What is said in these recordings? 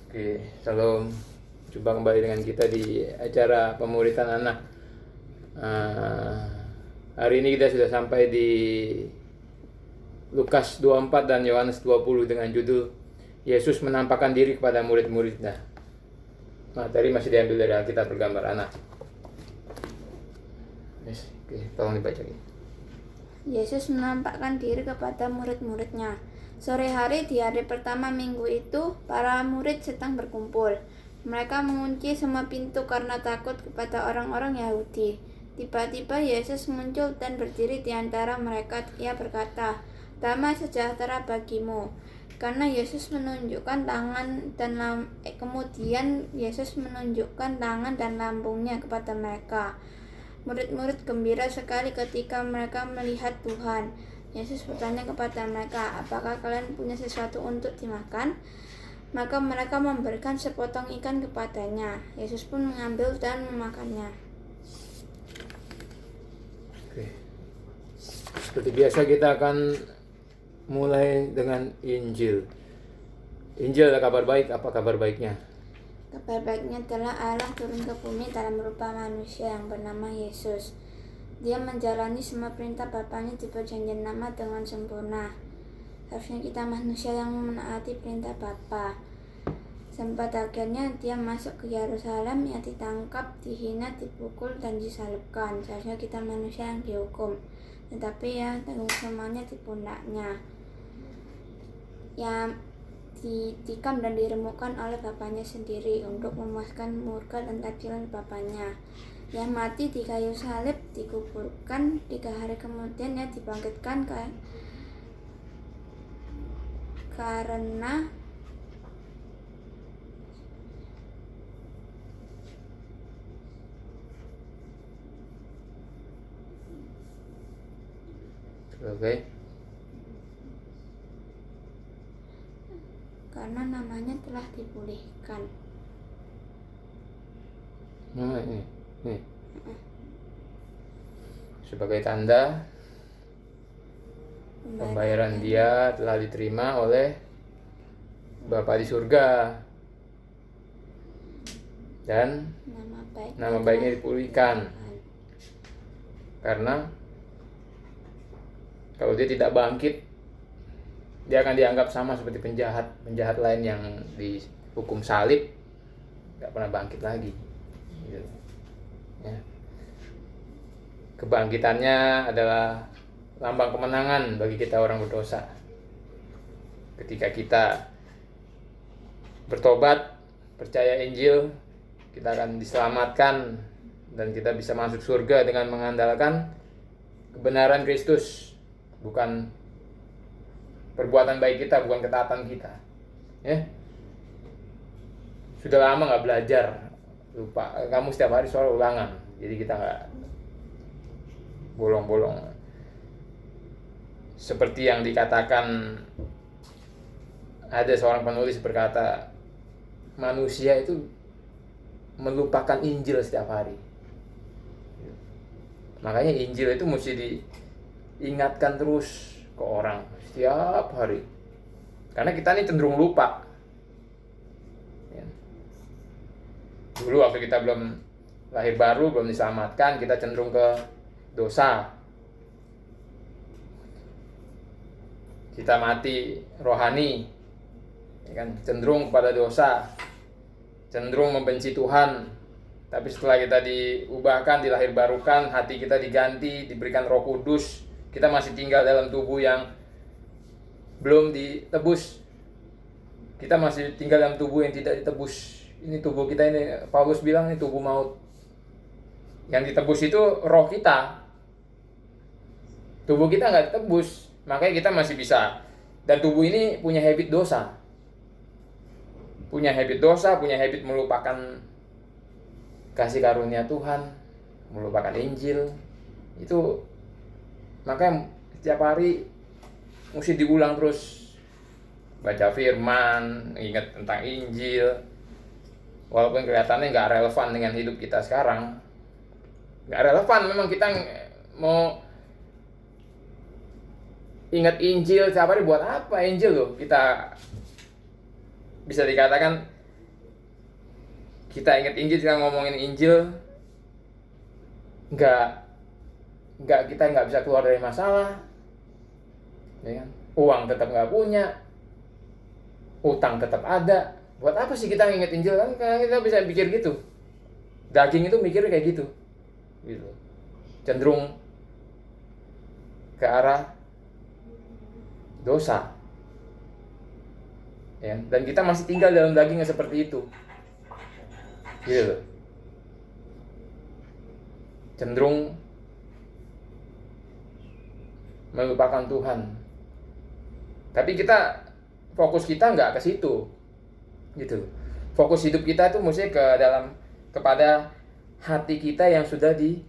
Oke, shalom. Jumpa kembali dengan kita di acara pemuritan anak. Hari ini kita sudah sampai di Lukas 24 dan Yohanes 20 dengan judul Yesus menampakkan diri kepada murid-muridnya. Materi masih diambil dari Alkitab bergambar anak. Yes, oke, tolong dibaca. Yesus menampakkan diri kepada murid-muridnya. Sore hari di hari pertama minggu itu, para murid sedang berkumpul. Mereka mengunci semua pintu karena takut kepada orang-orang Yahudi. Tiba-tiba Yesus muncul dan berdiri di antara mereka. Ia berkata, "Damai sejahtera bagimu." Karena Yesus menunjukkan kemudian Yesus menunjukkan tangan dan lambungnya kepada mereka. Murid-murid gembira sekali ketika mereka melihat Tuhan. Yesus bertanya kepada mereka, "Apakah kalian punya sesuatu untuk dimakan?" Maka mereka memberikan sepotong ikan kepadanya. Yesus pun mengambil dan memakannya. Oke. Seperti biasa kita akan mulai dengan Injil. Injil adalah kabar baik. Apa kabar baiknya? Kabar baiknya adalah Allah turun ke bumi dalam rupa manusia yang bernama Yesus. Dia menjalani semua perintah Bapanya di perjanjian lama dengan sempurna. Harusnya kita manusia yang menaati perintah Bapa. Sempat akhirnya dia masuk ke Yerusalem, ia ditangkap, dihina, dipukul, dan disalibkan. Seharusnya kita manusia yang dihukum, tetapi ya tanggung semuanya di pundaknya. Ya ditikam dan diremukkan oleh Bapanya sendiri untuk memuaskan murka dan keadilan Bapanya. Ya mati di kayu salib, dikuburkan, 3 hari kemudian ya dibangkitkan karena karena namanya telah dipulihkan. Ini. Sebagai tanda pembayaran dia telah diterima oleh Bapa di surga dan nama baiknya dipulihkan. Karena kalau dia tidak bangkit, dia akan dianggap sama seperti penjahat lain yang dihukum salib, nggak pernah bangkit lagi. Ya. Kebangkitannya adalah lambang kemenangan bagi kita orang berdosa. Ketika kita bertobat, percaya Injil, kita akan diselamatkan dan kita bisa masuk surga dengan mengandalkan kebenaran Kristus, bukan perbuatan baik kita, bukan ketaatan kita. Ya. Sudah lama nggak belajar, lupa. Kamu setiap hari soal ulangan, jadi kita nggak bolong-bolong. Seperti yang dikatakan, ada seorang penulis berkata, manusia itu melupakan Injil setiap hari. Makanya Injil itu mesti diingatkan terus ke orang setiap hari. Karena kita ini cenderung lupa. Dulu waktu kita belum lahir baru, belum diselamatkan, kita cenderung ke dosa. Kita mati rohani, ya kan? Cenderung pada dosa, cenderung membenci Tuhan. Tapi setelah kita diubahkan, dilahir barukan, hati kita diganti, diberikan Roh Kudus, kita masih tinggal dalam tubuh yang belum ditebus. Kita masih tinggal dalam tubuh yang tidak ditebus. Ini tubuh kita ini, Paulus bilang ini tubuh maut. Yang ditebus itu roh kita. Tubuh kita nggak ditebus, makanya kita masih bisa. Dan tubuh ini punya habit dosa. Punya habit dosa, punya habit melupakan kasih karunia Tuhan, melupakan Injil. Itu makanya setiap hari mesti diulang terus. Baca firman, ingat tentang Injil. Walaupun kelihatannya nggak relevan dengan hidup kita sekarang. Nggak relevan, memang kita mau ingat Injil setiap hari buat apa? Injil loh, kita bisa dikatakan kita ingat Injil, kita ngomongin Injil, kita nggak bisa keluar dari masalah, ya kan? Uang tetap nggak punya, utang tetap ada. Buat apa sih kita ingat Injil kan? Karena kita bisa pikir gitu. Daging itu mikirnya kayak gitu. Cenderung ke arah dosa, ya. Dan kita masih tinggal dalam daging yang seperti itu, gitu. Cenderung melupakan Tuhan. Tapi fokus kita nggak ke situ, gitu. Fokus hidup kita tuh mestinya kepada hati kita yang sudah diganti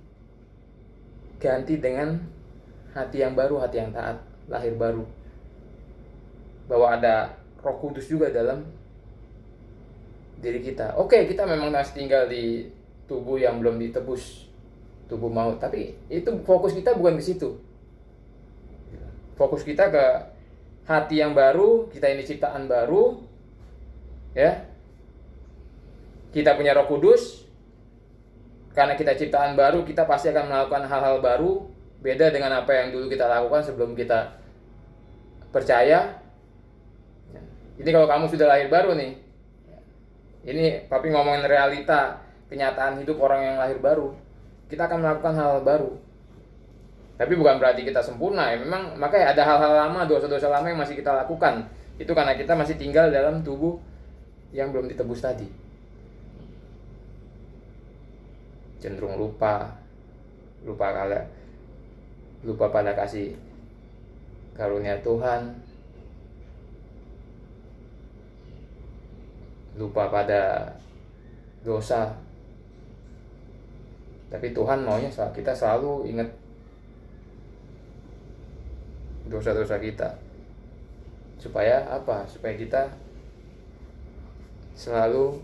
dengan hati yang baru, hati yang taat, lahir baru. Bahwa ada Roh Kudus juga dalam diri kita. Oke, kita memang masih tinggal di tubuh yang belum ditebus, tubuh maut. Tapi itu fokus kita bukan ke situ. Fokus kita ke hati yang baru, kita ini ciptaan baru, ya. Kita punya Roh Kudus. Karena kita ciptaan baru, kita pasti akan melakukan hal-hal baru, beda dengan apa yang dulu kita lakukan sebelum kita percaya. Ini kalau kamu sudah lahir baru nih, ini papi ngomongin realita, kenyataan hidup orang yang lahir baru. Kita akan melakukan hal baru. Tapi bukan berarti kita sempurna ya. Memang makanya ada hal-hal lama, dosa-dosa lama yang masih kita lakukan. Itu karena kita masih tinggal dalam tubuh yang belum ditebus tadi. Cenderung lupa pada kasih karunia Tuhan. Lupa pada dosa. Tapi Tuhan maunya kita selalu ingat dosa-dosa kita. Supaya apa? Supaya kita selalu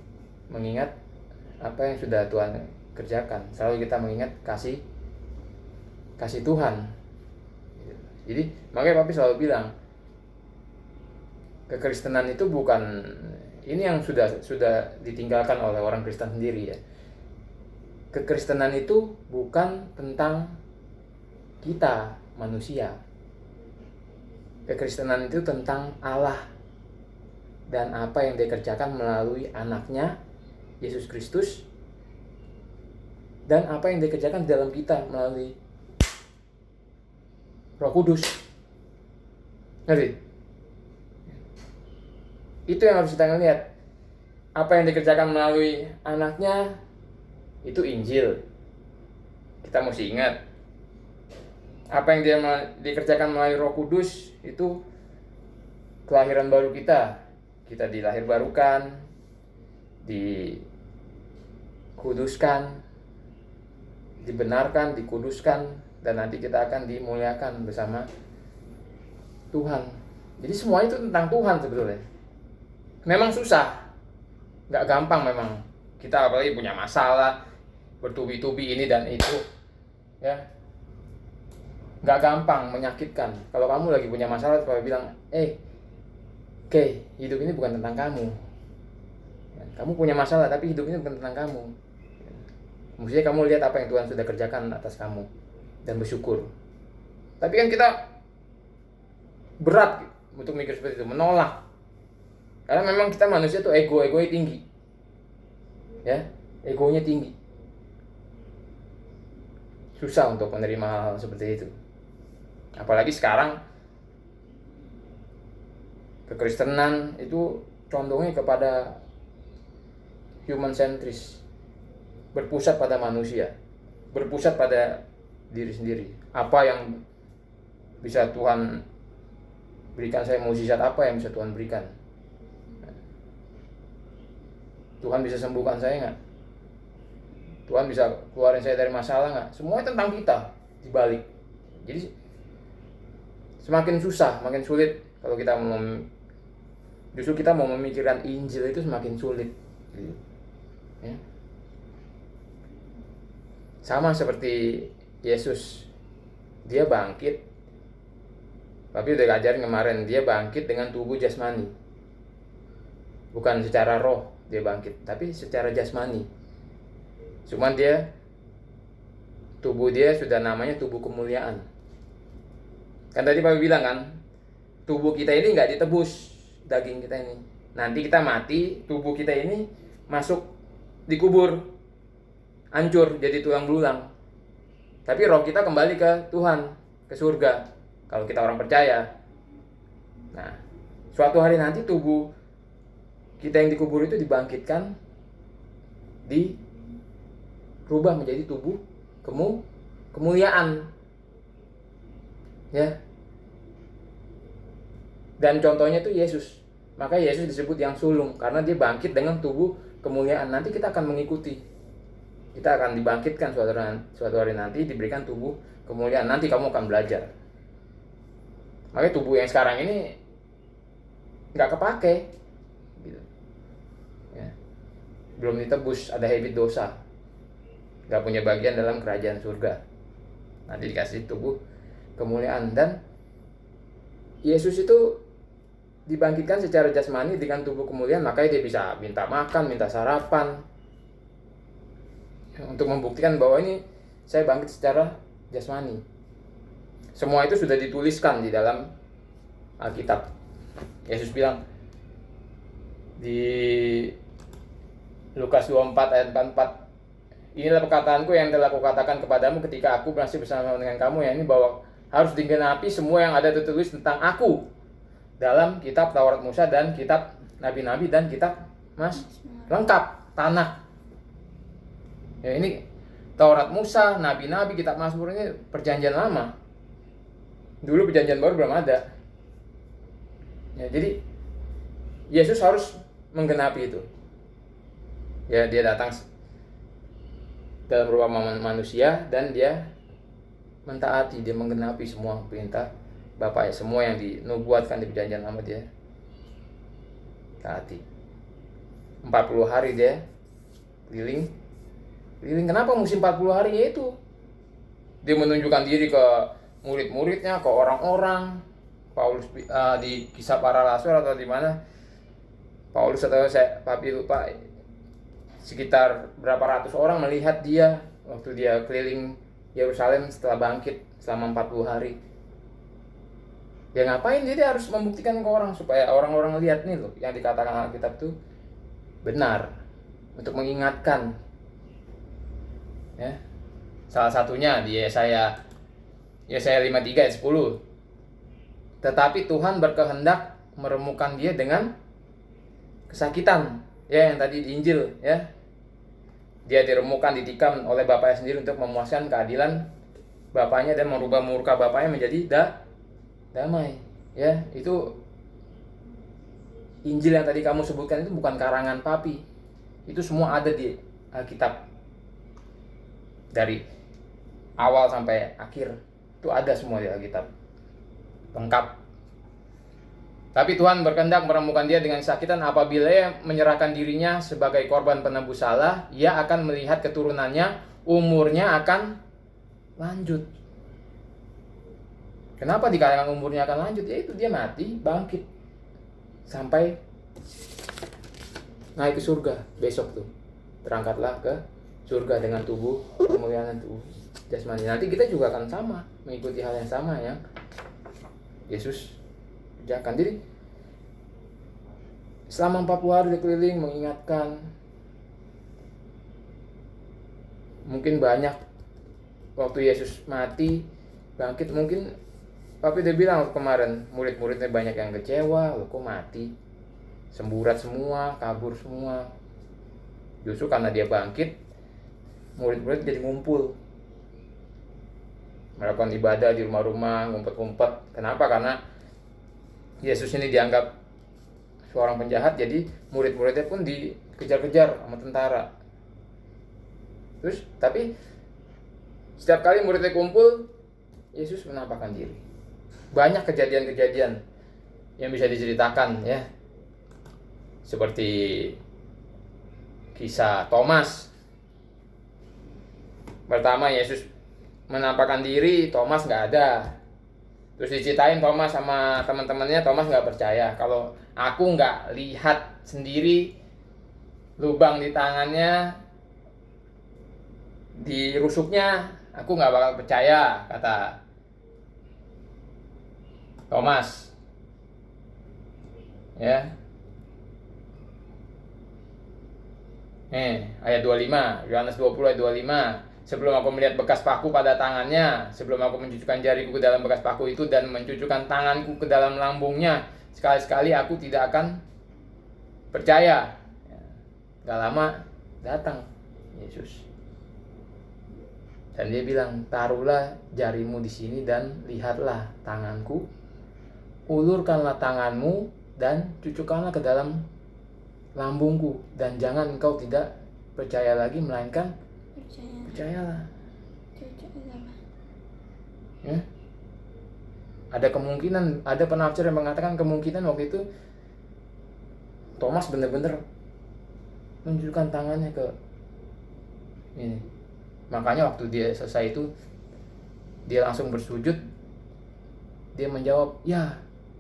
mengingat apa yang sudah Tuhan kerjakan. Selalu kita mengingat kasih Tuhan. Jadi makanya papi selalu bilang, kekristenan itu bukan ini yang sudah ditinggalkan oleh orang Kristen sendiri ya. Kekristenan itu bukan tentang kita manusia. Kekristenan itu tentang Allah dan apa yang Dia kerjakan melalui anaknya Yesus Kristus, dan apa yang Dia kerjakan dalam kita melalui Roh Kudus. Ngerti? Itu yang harus kita lihat. Apa yang dikerjakan melalui anaknya itu Injil. Kita mesti ingat. Apa yang dikerjakan melalui Roh Kudus itu kelahiran baru kita. Kita dilahir barukan, dikuduskan, dibenarkan, dikuduskan, dan nanti kita akan dimuliakan bersama Tuhan. Jadi semua itu tentang Tuhan sebetulnya. Memang susah, nggak gampang memang. Kita apalagi punya masalah, bertubi-tubi ini dan itu, ya, nggak gampang, menyakitkan. Kalau kamu lagi punya masalah, Papa bilang, hidup ini bukan tentang kamu. Kamu punya masalah, tapi hidup ini bukan tentang kamu. Mestinya kamu lihat apa yang Tuhan sudah kerjakan atas kamu dan bersyukur. Tapi kan kita berat untuk mikir seperti itu, menolak. Karena memang kita manusia tuh egonya tinggi. Ya, egonya tinggi. Susah untuk menerima hal seperti itu. Apalagi sekarang kekristenan itu condongnya kepada human centris. Berpusat pada manusia. Berpusat pada diri sendiri. Apa yang bisa Tuhan berikan saya, mukjizat apa yang bisa Tuhan berikan? Tuhan bisa sembuhkan saya nggak? Tuhan bisa keluarin saya dari masalah nggak? Semuanya tentang kita dibalik. Jadi semakin susah, makin sulit kalau kita justru kita mau memikirkan Injil itu semakin sulit. Ya. Sama seperti Yesus, dia bangkit. Tapi udah ajarin kemarin, dia bangkit dengan tubuh jasmani, bukan secara roh. dia bangkit, tapi secara jasmani. Cuman tubuh dia sudah namanya tubuh kemuliaan. Kan tadi Pak bilang kan, tubuh kita ini nggak ditebus, daging kita ini. Nanti kita mati, tubuh kita ini masuk dikubur, hancur jadi tulang belulang. Tapi roh kita kembali ke Tuhan, ke surga. Kalau kita orang percaya. Nah, suatu hari nanti tubuh kita yang dikubur itu dibangkitkan, dirubah menjadi tubuh kemuliaan. Ya. Dan contohnya itu Yesus. Maka Yesus disebut yang sulung karena dia bangkit dengan tubuh kemuliaan. Nanti kita akan mengikuti. Kita akan dibangkitkan suatu hari nanti, diberikan tubuh kemuliaan. Nanti kamu akan belajar. Makanya tubuh yang sekarang ini nggak kepake, gitu. Ya. Belum ditebus, ada habit dosa, nggak punya bagian dalam kerajaan surga. Nanti dikasih tubuh kemuliaan. Dan Yesus itu dibangkitkan secara jasmani dengan tubuh kemuliaan, makanya dia bisa minta makan, minta sarapan, untuk membuktikan bahwa ini saya bangkit secara jasmani. Semua itu sudah dituliskan di dalam Alkitab. Yesus bilang di Lukas 24 ayat 44, inilah perkataanku yang telah kukatakan kepadamu ketika aku masih bersama dengan kamu, ya ini bahwa harus digenapi semua yang ada tertulis tentang aku dalam kitab Taurat Musa dan kitab nabi-nabi dan kitab lengkap Tanakh. Ya, ini Taurat Musa, nabi-nabi, kitab Mazmur ini perjanjian lama. Dulu perjanjian baru belum ada. Ya, jadi Yesus harus menggenapi itu. Ya, dia datang dalam rupa manusia dan dia mentaati, dia menggenapi semua perintah Bapa, ya, semua yang dinubuatkan di perjanjian lama dia taati. 40 hari dia keliling. Kenapa musim 40 hari? Yaitu dia menunjukkan diri ke murid-muridnya, ke orang-orang. Paulus di Kisah Para Rasul atau di mana, Paulus atau Papi lupa, sekitar berapa ratus orang melihat dia waktu dia keliling Yerusalem setelah bangkit selama 40 hari. Dia ngapain? Dia harus membuktikan ke orang supaya orang-orang lihat nih loh, yang dikatakan Alkitab itu benar, untuk mengingatkan. Ya. Salah satunya di Yesaya 53 ayat 10. Tetapi Tuhan berkehendak meremukkan dia dengan kesakitan. Ya, yang tadi di Injil, ya. Dia diremukkan, ditikam oleh bapaknya sendiri untuk memuaskan keadilan bapaknya dan merubah murka bapaknya menjadi damai. Ya, itu Injil yang tadi kamu sebutkan itu bukan karangan Papi. Itu semua ada di Alkitab. Dari awal sampai akhir itu ada semua di Alkitab. Lengkap. Tapi Tuhan berkehendak meremukkan dia dengan kesakitan. Apabila ia menyerahkan dirinya sebagai korban penebus salah, ia akan melihat keturunannya, umurnya akan lanjut. Kenapa dikatakan umurnya akan lanjut? Yaitu dia mati, bangkit, sampai naik ke surga besok tuh. Berangkatlah ke surga dengan tubuh kemuliaan tubuh jasmani. Nanti kita juga akan sama, mengikuti hal yang sama yang Yesus kerjakan. Jadi selama 40 hari dia keliling mengingatkan. Mungkin banyak waktu Yesus mati, bangkit, mungkin Papi udah bilang kemarin, murid-muridnya banyak yang kecewa, loh kok mati, semburat semua, kabur semua. Justru karena dia bangkit, murid-murid jadi ngumpul, melakukan ibadah di rumah-rumah, ngumpet-ngumpet. Kenapa? Karena Yesus ini dianggap seorang penjahat, jadi murid-muridnya pun dikejar-kejar sama tentara. Terus, tapi setiap kali muridnya kumpul, Yesus menampakkan diri. Banyak kejadian-kejadian yang bisa diceritakan, ya, seperti kisah Thomas. Pertama Yesus menampakkan diri, Thomas nggak ada. Terus diceritain Thomas sama teman-temannya, Thomas nggak percaya. Kalau aku nggak lihat sendiri, lubang di tangannya, dirusuknya, aku nggak bakal percaya, kata Thomas. Ya. Ayat 25, Yohanes 20 ayat 25. Sebelum aku melihat bekas paku pada tangannya, sebelum aku mencucukkan jariku ke dalam bekas paku itu dan mencucukkan tanganku ke dalam lambungnya, sekali-sekali aku tidak akan percaya. Gak lama datang Yesus. Dan dia bilang, taruhlah jarimu di sini dan lihatlah tanganku. Ulurkanlah tanganmu dan cucukkanlah ke dalam lambungku. Dan jangan engkau tidak percaya lagi, melainkan percayalah. Ya. Ada kemungkinan, ada penafsir yang mengatakan kemungkinan waktu itu Thomas benar-benar menunjukkan tangannya ke ini. Makanya waktu dia selesai itu, dia langsung bersujud. Dia menjawab, ya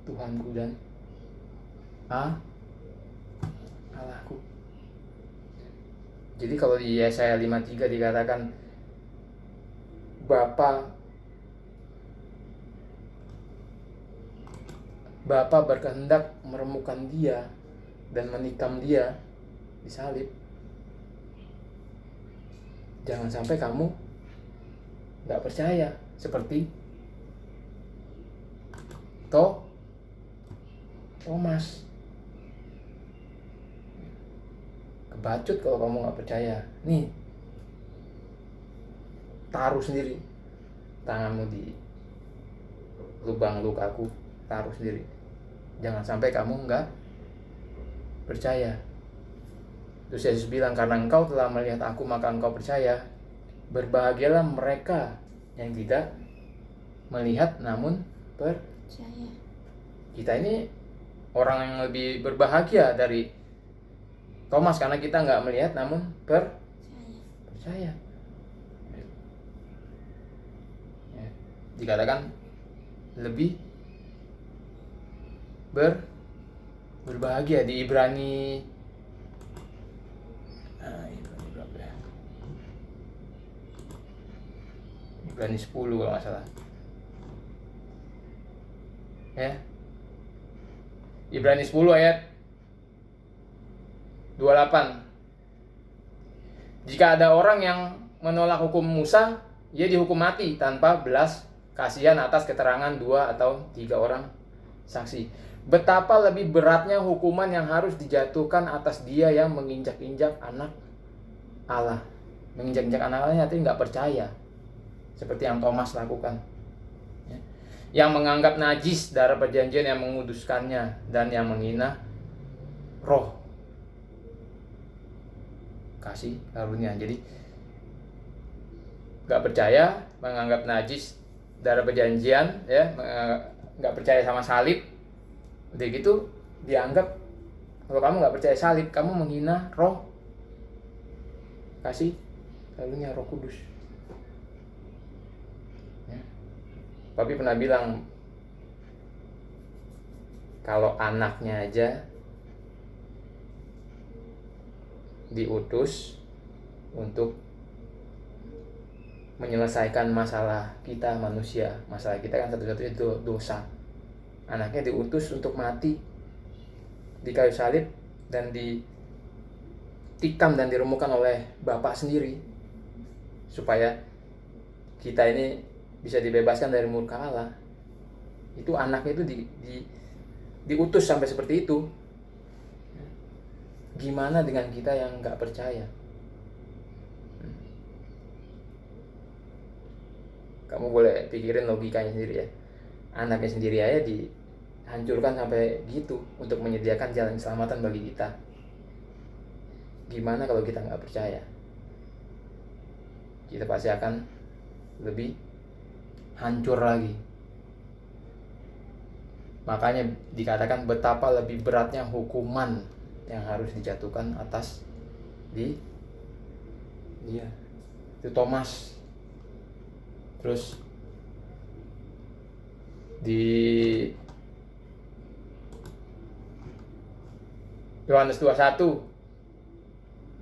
Tuhanku dan Allahku. Jadi kalau di Yesaya 53 dikatakan Bapa berkehendak meremukkan dia dan menikam dia di salib. Jangan sampai kamu gak percaya seperti Thomas. Kebacut kalau kamu gak percaya. Nih, taruh sendiri tanganmu di lubang lukaku, taruh sendiri. Jangan sampai kamu gak percaya. Terus Yesus bilang, karena engkau telah melihat aku maka engkau percaya. Berbahagialah mereka yang tidak melihat namun percaya. Kita ini orang yang lebih berbahagia dari Thomas karena kita nggak melihat namun percaya. Ya, dikatakan lebih berbahagia di Ibrani Ibrani 10 kalau nggak salah. Ya. Ibrani 10 ayat 28. Jika ada orang yang menolak hukum Musa, ia dihukum mati tanpa belas kasihan atas keterangan 2 atau 3 orang saksi. Betapa lebih beratnya hukuman yang harus dijatuhkan atas dia yang menginjak-injak anak Allah. Menginjak-injak anak Allah artinya nggak percaya. Seperti yang Thomas lakukan. Yang menganggap najis darah perjanjian yang menguduskannya dan yang menghina roh kasih karunia. Jadi nggak percaya, menganggap najis darah perjanjian, ya, nggak percaya sama salib. Udah gitu dianggap kalau kamu nggak percaya salib, kamu menghina roh kasih karunia, Roh Kudus. Papi pernah bilang, kalau anaknya aja diutus untuk menyelesaikan masalah kita manusia. Masalah kita kan satu-satunya itu dosa. Anaknya diutus untuk mati di kayu salib dan ditikam dan diremukkan oleh Bapa sendiri supaya kita ini bisa dibebaskan dari murka Allah. Itu anaknya itu diutus sampai seperti itu. Gimana dengan kita yang nggak percaya? Kamu boleh pikirin logikanya sendiri ya. Anaknya sendiri aja dihancurkan sampai gitu untuk menyediakan jalan keselamatan bagi kita. Gimana kalau kita nggak percaya? Kita pasti akan lebih hancur lagi. Makanya dikatakan betapa lebih beratnya hukuman yang harus dijatuhkan atas dia. Itu Thomas. Terus di Yohanes 21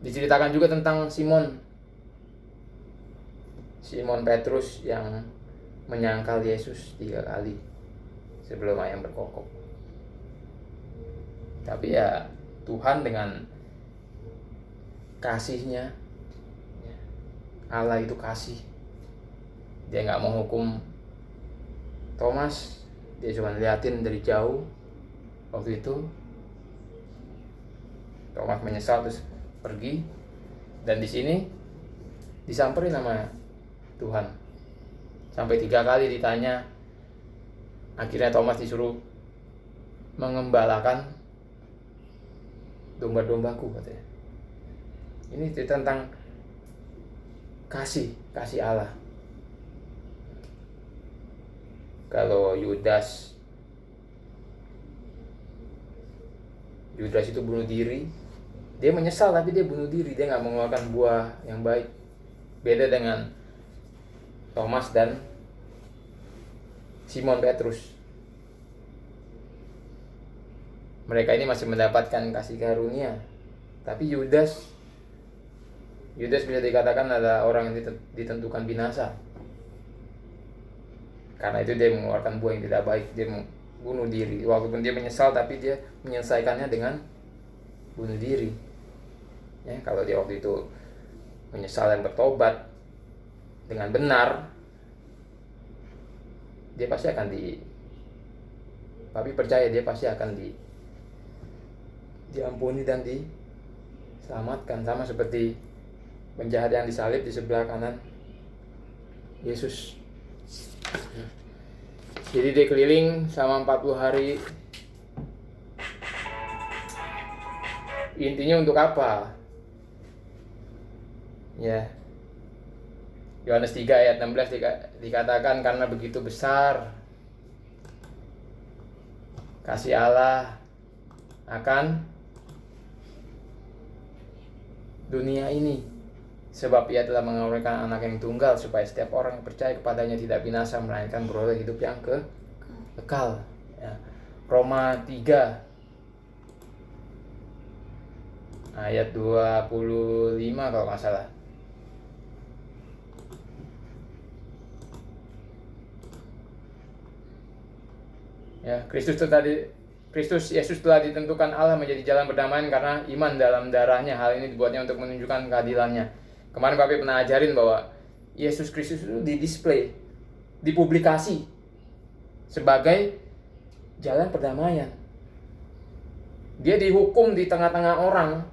Diceritakan juga tentang Simon Petrus yang menyangkal Yesus 3 kali sebelum ayam berkokok. Tapi ya Tuhan dengan kasihnya, Allah itu kasih, dia gak mau hukum Thomas, dia cuma liatin dari jauh. Waktu itu Thomas menyesal terus pergi, dan di sini disamperin sama Tuhan sampai 3 kali ditanya. Akhirnya Thomas disuruh mengembalakan domba-dombaku, katanya. Ini tentang kasih Allah. Kalau Yudas itu bunuh diri, dia menyesal tapi dia bunuh diri, dia nggak mengeluarkan buah yang baik. Beda dengan Thomas dan Simon Petrus. Mereka ini masih mendapatkan kasih karunia, tapi Yudas bisa dikatakan adalah orang yang ditentukan binasa. Karena itu dia mengeluarkan buah yang tidak baik, dia bunuh diri. Walaupun dia menyesal, tapi dia menyelesaikannya dengan bunuh diri. Ya, kalau dia waktu itu menyesal dan bertobat dengan benar, dia pasti akan Papi percaya dia pasti akan diampuni dan diselamatkan, sama seperti penjahat yang disalib di sebelah kanan Yesus. Jadi dia keliling selama 40 hari. Intinya untuk apa? Ya, Yohanes 3 ayat 16 dikatakan, karena begitu besar kasih Allah akan dunia ini, sebab ia telah mengorbankan anak yang tunggal, supaya setiap orang yang percaya kepadanya tidak binasa, melainkan beroleh hidup yang kekal. Ya. Roma 3 ayat 25 kalau nggak salah. Ya, Kristus Yesus telah ditentukan Allah menjadi jalan perdamaian karena iman dalam darahnya. Hal ini dibuatnya untuk menunjukkan keadilannya. Kemarin Papi pernah ajarin bahwa Yesus Kristus itu didisplay, dipublikasi sebagai jalan perdamaian. Dia dihukum di tengah-tengah orang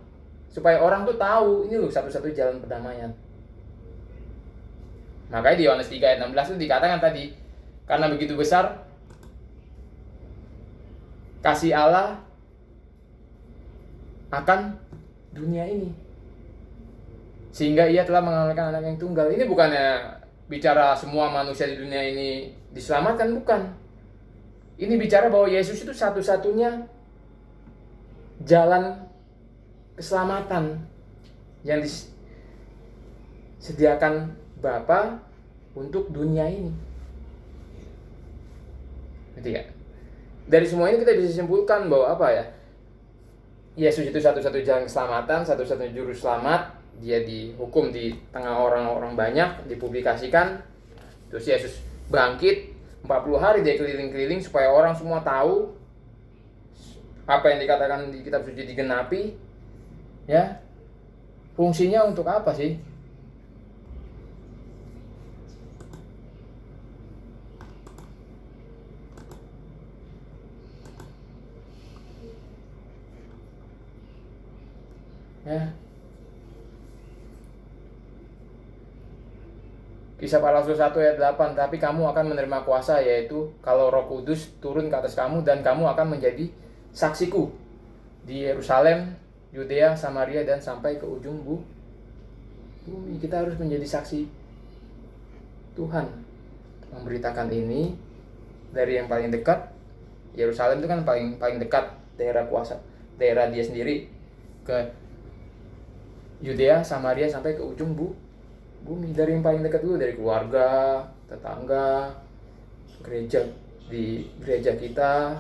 supaya orang tuh tahu ini loh satu-satu jalan perdamaian. Makanya di Yohanes 3 ayat 16 itu dikatakan tadi, karena begitu besar kasih Allah akan dunia ini, sehingga ia telah menganugerahkan anak yang tunggal. Ini bukannya bicara semua manusia di dunia ini diselamatkan, bukan. Ini bicara bahwa Yesus itu satu-satunya jalan keselamatan yang disediakan Bapa untuk dunia ini. Ngerti gak? Dari semua ini kita bisa simpulkan bahwa apa ya? Yesus itu satu-satunya jalan keselamatan, satu-satunya juru selamat. Dia dihukum di tengah orang-orang banyak, dipublikasikan. Terus Yesus bangkit, 40 hari dia keliling-keliling supaya orang semua tahu apa yang dikatakan di kitab suci digenapi. Ya. Fungsinya untuk apa sih? Ya. Kisah Para Rasul 1 ayat 8, tapi kamu akan menerima kuasa, yaitu kalau Roh Kudus turun ke atas kamu, dan kamu akan menjadi saksiku di Yerusalem, Yudea, Samaria, dan sampai ke ujung bumi. Kita harus menjadi saksi Tuhan, memberitakan ini dari yang paling dekat. Yerusalem itu kan paling dekat daerah kuasa, daerah dia sendiri, ke Yudea, Samaria, sampai ke ujung bumi. Dari yang paling dekat dulu, dari keluarga, tetangga, gereja, di gereja kita,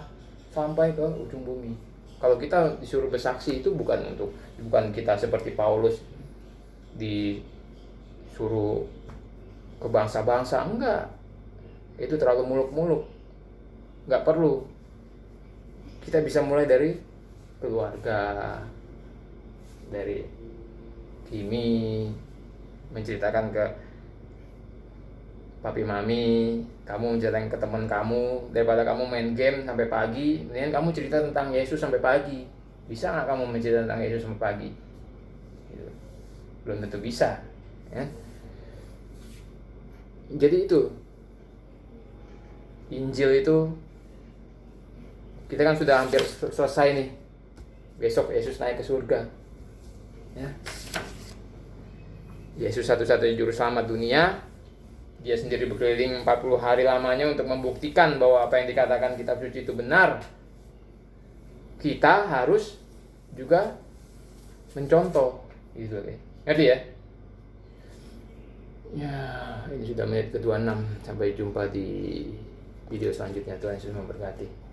sampai ke ujung bumi. Kalau kita disuruh bersaksi itu bukan kita seperti Paulus disuruh ke bangsa-bangsa, enggak. Itu terlalu muluk-muluk. Enggak perlu. Kita bisa mulai dari keluarga, dari Kimi, menceritakan ke papi mami, kamu menceritakan ke teman kamu, daripada kamu main game sampai pagi, mendingan kamu cerita tentang Yesus sampai pagi. Bisa nggak kamu menceritakan tentang Yesus sampai pagi? Gitu. Belum tentu bisa, ya. Jadi itu Injil itu, kita kan sudah hampir selesai nih. Besok Yesus naik ke surga, ya. Yesus satu-satunya juru selamat dunia. Dia sendiri berkeliling 40 hari lamanya untuk membuktikan bahwa apa yang dikatakan kitab suci itu benar. Kita harus juga mencontoh, gitu deh. Ngerti ya? Ya, ini sudah menit ke-26. Sampai jumpa di video selanjutnya. Tuhan Yesus memberkati.